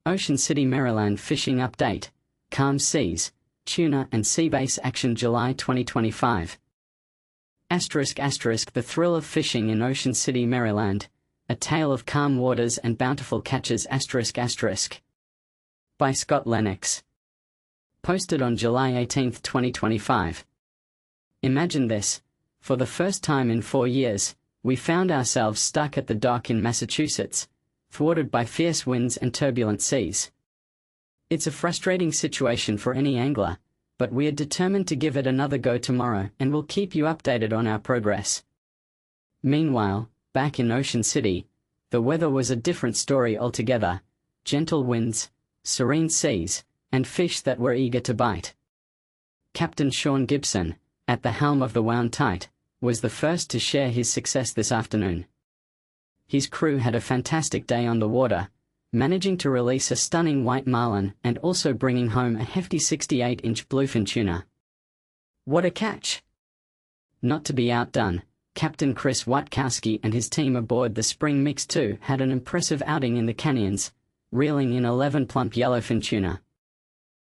Ocean City, Maryland fishing update. Calm seas, tuna and seabass action July 2025. ***The thrill of fishing in Ocean City, Maryland. A tale of calm waters and bountiful catches***. By Scott Lennox. Posted on July 18, 2025. Imagine this. For the first time in 4 years, we found ourselves stuck at the dock in Massachusetts, thwarted by fierce winds and turbulent seas. It's a frustrating situation for any angler, but we are determined to give it another go tomorrow and will keep you updated on our progress. Meanwhile, back in Ocean City, the weather was a different story altogether: gentle winds, serene seas, and fish that were eager to bite. Captain Shawn Gibson, at the helm of the Wound Tight, was the first to share his success this afternoon. His crew had a fantastic day on the water, managing to release a stunning white marlin and also bringing home a hefty 68-inch bluefin tuna. What a catch! Not to be outdone, Captain Chris Watkowski and his team aboard the Spring Mix 2 had an impressive outing in the canyons, reeling in 11 plump yellowfin tuna.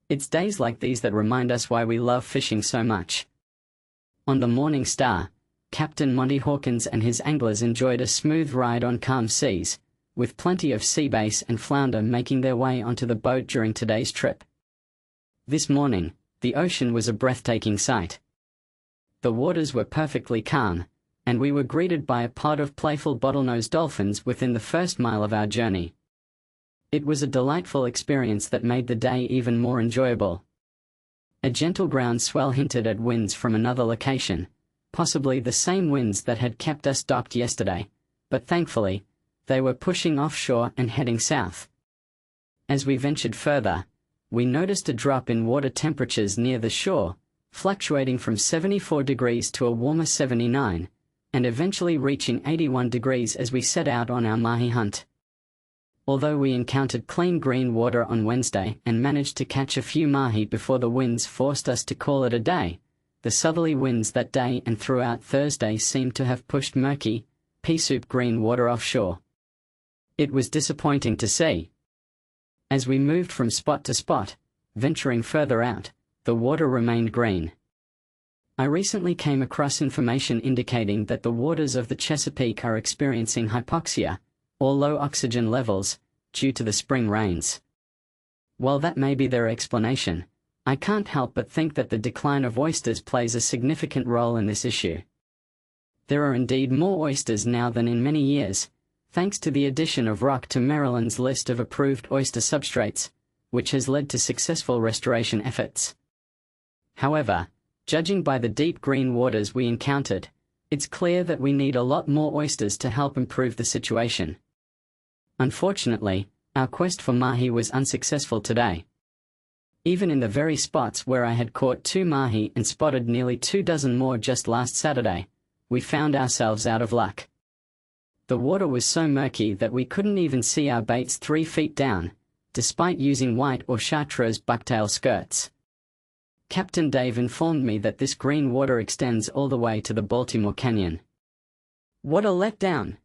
It's days like these that remind us why we love fishing so much. On the Morning Star, Captain Monty Hawkins and his anglers enjoyed a smooth ride on calm seas, with plenty of seabass and flounder making their way onto the boat during today's trip. This morning, the ocean was a breathtaking sight. The waters were perfectly calm, and we were greeted by a pod of playful bottlenose dolphins within the first mile of our journey. It was a delightful experience that made the day even more enjoyable. A gentle ground swell hinted at winds from another location, possibly the same winds that had kept us docked yesterday, but thankfully, they were pushing offshore and heading south. As we ventured further, we noticed a drop in water temperatures near the shore, fluctuating from 74 degrees to a warmer 79, and eventually reaching 81 degrees as we set out on our mahi hunt. Although we encountered clean green water on Wednesday and managed to catch a few mahi before the winds forced us to call it a day, the southerly winds that day and throughout Thursday seemed to have pushed murky, pea-soup green water offshore. It was disappointing to see. As we moved from spot to spot, venturing further out, the water remained green. I recently came across information indicating that the waters of the Chesapeake are experiencing hypoxia, or low oxygen levels, due to the spring rains. While that may be their explanation, I can't help but think that the decline of oysters plays a significant role in this issue. There are indeed more oysters now than in many years, thanks to the addition of rock to Maryland's list of approved oyster substrates, which has led to successful restoration efforts. However, judging by the deep green waters we encountered, it's clear that we need a lot more oysters to help improve the situation. Unfortunately, our quest for mahi was unsuccessful today. Even in the very spots where I had caught 2 mahi and spotted nearly 2 dozen more just last Saturday, we found ourselves out of luck. The water was so murky that we couldn't even see our baits 3 feet down, despite using white or chartreuse bucktail skirts. Captain Dave informed me that this green water extends all the way to the Baltimore Canyon. What a letdown!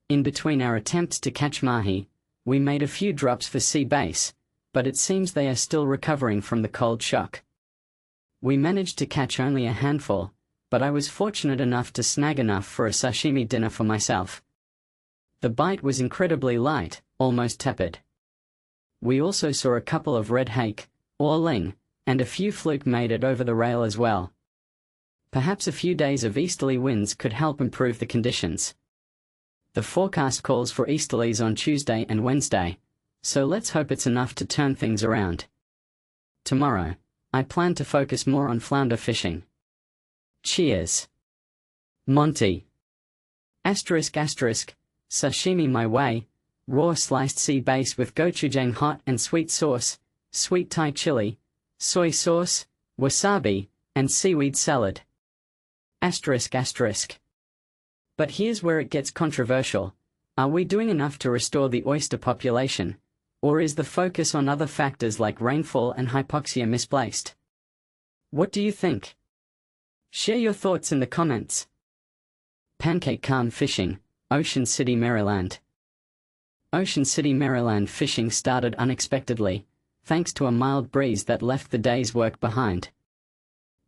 In between our attempts to catch mahi, we made a few drops for seabass, but it seems they are still recovering from the cold shock. We managed to catch only a handful, but I was fortunate enough to snag enough for a sashimi dinner for myself. The bite was incredibly light, almost tepid. We also saw a couple of red hake, or ling, and a few fluke made it over the rail as well. Perhaps a few days of easterly winds could help improve the conditions. The forecast calls for easterlies on Tuesday and Wednesday, so let's hope it's enough to turn things around. Tomorrow, I plan to focus more on flounder fishing. Cheers. Monty. Sashimi my way, raw sliced sea bass with gochujang hot and sweet sauce, sweet Thai chili, soy sauce, wasabi, and seaweed salad. But here's where it gets controversial. Are we doing enough to restore the oyster population, or is the focus on other factors like rainfall and hypoxia misplaced? What do you think? Share your thoughts in the comments. Pancake calm fishing, Ocean City, Maryland. Ocean City, Maryland fishing started unexpectedly, thanks to a mild breeze that left the day's work behind.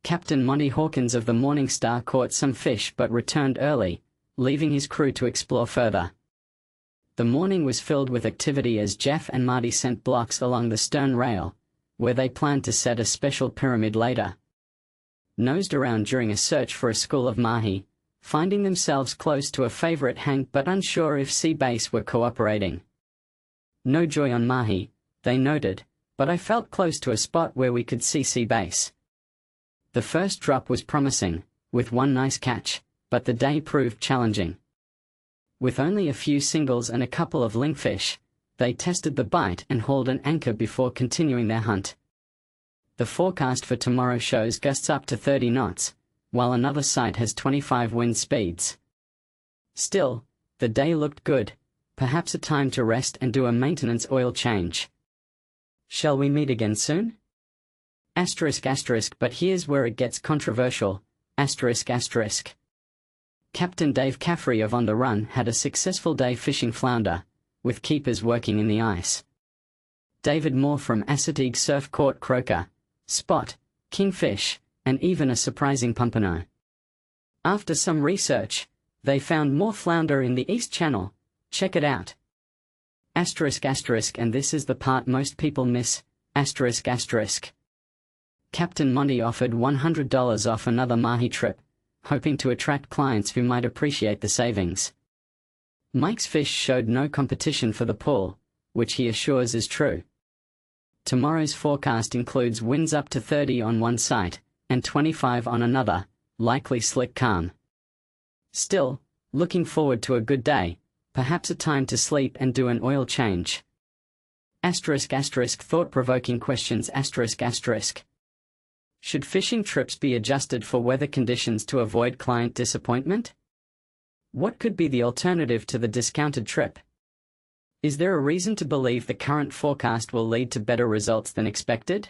Captain Monty Hawkins of the Morning Star caught some fish but returned early, leaving his crew to explore further. The morning was filled with activity as Jeff and Marty sent blocks along the stern rail, where they planned to set a special pyramid later. Nosed around during a search for a school of mahi, finding themselves close to a favorite hang but unsure if Seabass were cooperating. No joy on mahi, they noted, but I felt close to a spot where we could see Seabass. The first drop was promising, with one nice catch, but the day proved challenging. With only a few singles and a couple of lingfish, they tested the bite and hauled an anchor before continuing their hunt. The forecast for tomorrow shows gusts up to 30 knots, while another site has 25 wind speeds. Still, the day looked good, perhaps a time to rest and do a maintenance oil change. Shall we meet again soon? But here's where it gets controversial. Captain Dave Caffrey of On the Run had a successful day fishing flounder, with keepers working in the ice. David Moore from Assateague Surf caught croaker, spot, kingfish, and even a surprising pompano. After some research, they found more flounder in the East Channel. Check it out. And this is the part most people miss. Captain Monty offered $100 off another mahi trip, hoping to attract clients who might appreciate the savings. Mike's fish showed no competition for the pool, which he assures is true. Tomorrow's forecast includes winds up to 30 on one site, and 25 on another, likely slick calm. Still, looking forward to a good day, perhaps a time to sleep and do an oil change. Thought-provoking questions. Should fishing trips be adjusted for weather conditions to avoid client disappointment? What could be the alternative to the discounted trip? Is there a reason to believe the current forecast will lead to better results than expected?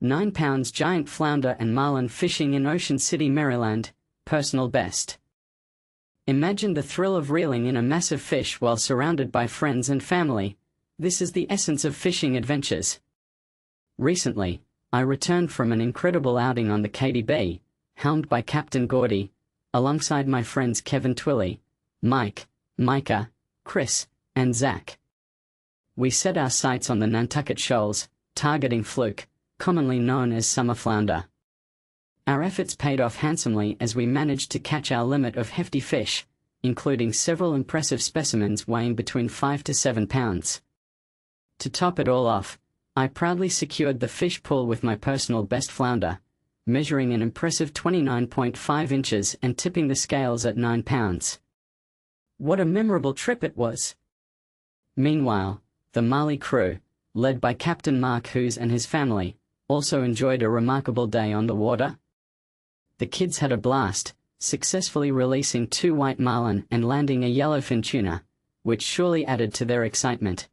9 pounds giant flounder and marlin fishing in Ocean City, Maryland, personal best. Imagine the thrill of reeling in a massive fish while surrounded by friends and family. This is the essence of fishing adventures. Recently, I returned from an incredible outing on the Katy Bay, helmed by Captain Gordy, alongside my friends Kevin Twilley, Mike, Micah, Chris, and Zach. We set our sights on the Nantucket Shoals, targeting fluke, commonly known as summer flounder. Our efforts paid off handsomely as we managed to catch our limit of hefty fish, including several impressive specimens weighing between 5 to 7 pounds. To top it all off, I proudly secured the fish pull with my personal best flounder, measuring an impressive 29.5 inches and tipping the scales at 9 pounds. What a memorable trip it was! Meanwhile, the Marlin crew, led by Captain Mark Hughes and his family, also enjoyed a remarkable day on the water. The kids had a blast, successfully releasing 2 white marlin and landing a yellowfin tuna, which surely added to their excitement.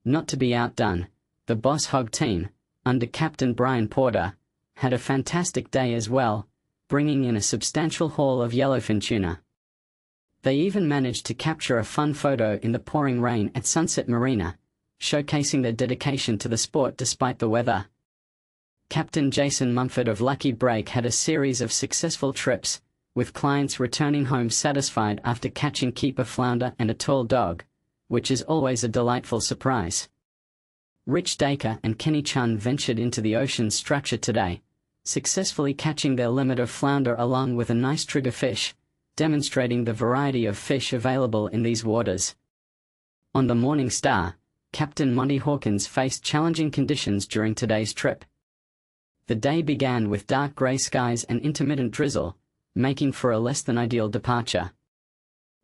Not to be outdone, the Boss Hog team, under Captain Brian Porter, had a fantastic day as well, bringing in a substantial haul of yellowfin tuna. They even managed to capture a fun photo in the pouring rain at Sunset Marina, showcasing their dedication to the sport despite the weather. Captain Jason Mumford of Lucky Break had a series of successful trips, with clients returning home satisfied after catching keeper flounder and a tall dog, which is always a delightful surprise. Rich Dacre and Kenny Chun ventured into the ocean's structure today, successfully catching their limit of flounder along with a nice triggerfish, demonstrating the variety of fish available in these waters. On the Morning Star, Captain Monty Hawkins faced challenging conditions during today's trip. The day began with dark grey skies and intermittent drizzle, making for a less than ideal departure.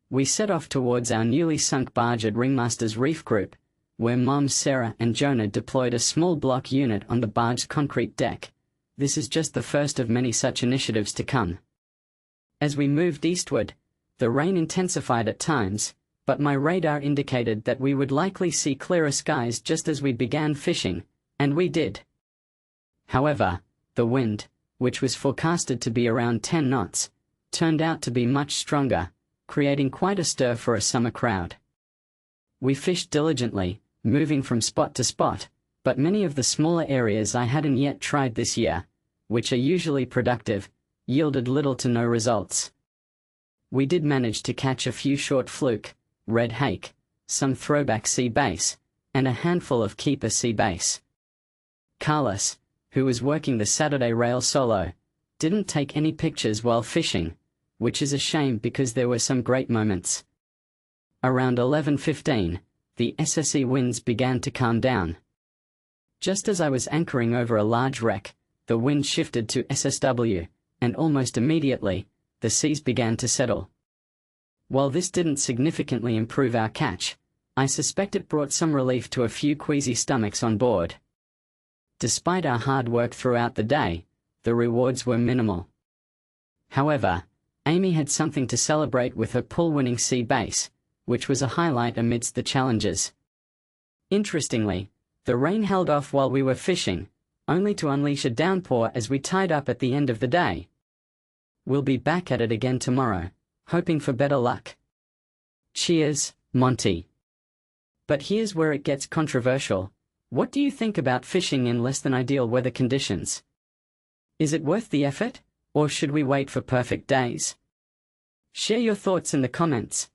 We set off towards our newly sunk barge at Ringmaster's Reef Group, where Moms Sarah and Jonah deployed a small block unit on the barge's concrete deck. This is just the first of many such initiatives to come. As we moved eastward, the rain intensified at times, but my radar indicated that we would likely see clearer skies just as we began fishing, and we did. However, the wind, which was forecasted to be around 10 knots, turned out to be much stronger, creating quite a stir for a summer crowd. We fished diligently, moving from spot to spot, but many of the smaller areas I hadn't yet tried this year, which are usually productive, yielded little to no results. We did manage to catch a few short fluke, red hake, some throwback sea bass, and a handful of keeper sea bass. Carlos, who was working the Saturday rail solo, didn't take any pictures while fishing, which is a shame because there were some great moments. Around 11:15, the SSE winds began to calm down. Just as I was anchoring over a large wreck, the wind shifted to SSW, and almost immediately, the seas began to settle. While this didn't significantly improve our catch, I suspect it brought some relief to a few queasy stomachs on board. Despite our hard work throughout the day, the rewards were minimal. However, Amy had something to celebrate with her pull-winning sea bass, which was a highlight amidst the challenges. Interestingly, the rain held off while we were fishing, only to unleash a downpour as we tied up at the end of the day. We'll be back at it again tomorrow, hoping for better luck. Cheers, Monty. But here's where it gets controversial. What do you think about fishing in less than ideal weather conditions? Is it worth the effort, or should we wait for perfect days? Share your thoughts in the comments.